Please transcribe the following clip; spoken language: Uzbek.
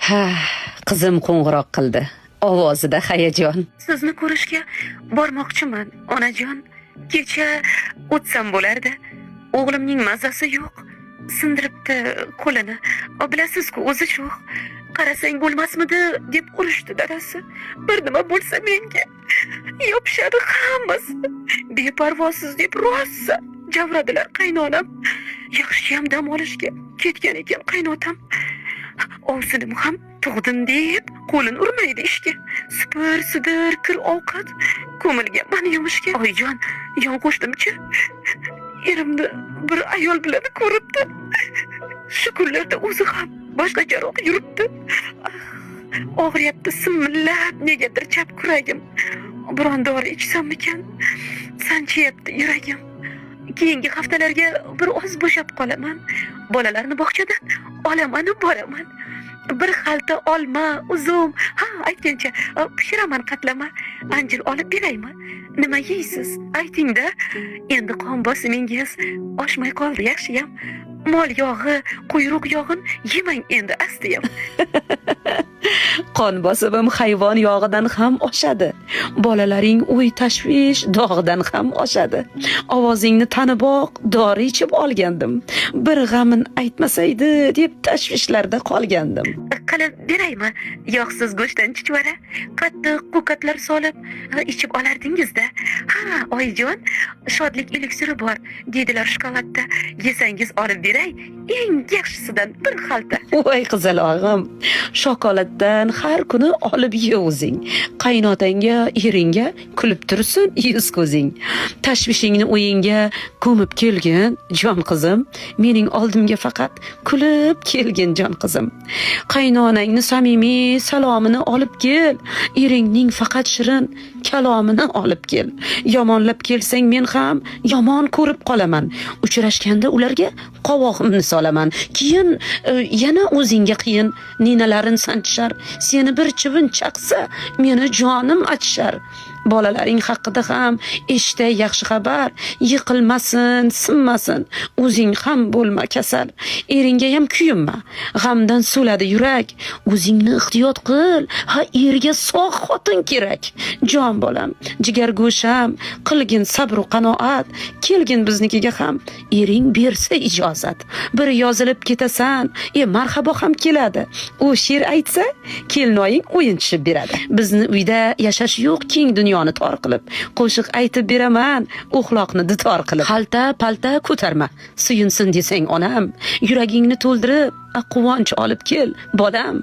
Ha, qizim qo'ng'iroq qildi. Ovozida hayajon. Sizni ko'rishga bormoqchiman, onajon. Kecha o'tsam bo'lardi. O'g'limning mazasi yo'q. Sindiribdi qo'lini. Bilasiz-ku, o'zi sho'x. Qarasang bo'lmasmidi deb urishdi dadasi. Bir nima bo'lsa menga yopishadi hammasi. Beparvosiz deb rosa javradilar qaynonam. Yaxshiyam dam olishga ketgan ekan qaynotam. Ovsinim ham tug'dim deb qo'lini urmaydi ishga. Supur, sidir, kir ovqat ko'milgan mani yumushga. Oyijon, yon qo'shdimchi. Erimni bir ayol bilan ko'ribdi. Shu kunlarda o'zi ham boshqacharoq yuribdi. Og'riyapti, simillab, negadir chap kuragim. Biron dori ichsammikan? Sanchyapti yuragim. Keyingi haftalarga bir oz bo'shab qolaman. Bolalarni bog'chadan olaman, boraman. Bir xalta olma, uzum, aytgancha pishiraman qatlama. Anjir olib beraymi? Nima yeysiz? Ayting-da. Endi qon bosimingiz oshmay qoldi, yaxshiyam. Mol yog'i, quyruq yog'in yemang endi astiyam. Qon bosimim hayvon yog'idan ham oshadi. Bolalaring o'y tashvish dog'idan ham oshadi. Ovozingni tanib dori ichib olgandim. Bir g'amin aytmasaydi deb tashvishlarda qolgandim. Qilib beraymi? Yog'siz go'shtdan chuchvara, qattiq qo'katlar solib ichib olardingiz-da. Ha, oyijon, shodlik eliksiri bor, deydilar shokoladda. Yesangiz olib beray, eng yaxshisidan bir xalta. Voy qizalog'im, shokoladdan har kuni olib ye o'zing. Qaynotangga, eringga kulib tursin yuz ko'zing. Tashvishingni o'yingga ko'mib kelgin, jon qizim. Mening oldimga faqat kulib kelgin, jon qizim. Qaynonangni samimiy salomini olib kel. Eringning faqat shirin kalomini olib kel. Yomonlab kelsang men ham yomon ko'rib qolaman. Uchrashganda ularga qovog'imni solaman. Keyin yana o'zingga qiyin ninalarin sanchishar. Seni bir chivin chaqsa, meni jonim achishar. Bolalaring haqida ham eshitay yaxshi xabar. Yiqilmasin, sinmasin. O'zing ham bo'lma kasal. Eringga ham kuyinma. G'amdan so'ladi yurak. O'zingni ehtiyot qil. Ha, erga sog' xotin kerak. Jon bolam, jigar go'sham, qilgin sabr va qanoat. Kelgin biznikiga ham ering bersa ijozat. Bir yozilib ketasan, marhabo ham keladi. U she'r aytsa, kelinoying o'yinchib beradi. Bizni uyda yashash yo'q keng dunyoni tor qilib. Qo'shiq aytib beraman, uxloqni dutor qilib. Xalta, palta ko'tarma. Suyunsin desang onam, yuragingni to'ldirib, quvonch olib kel, bolam.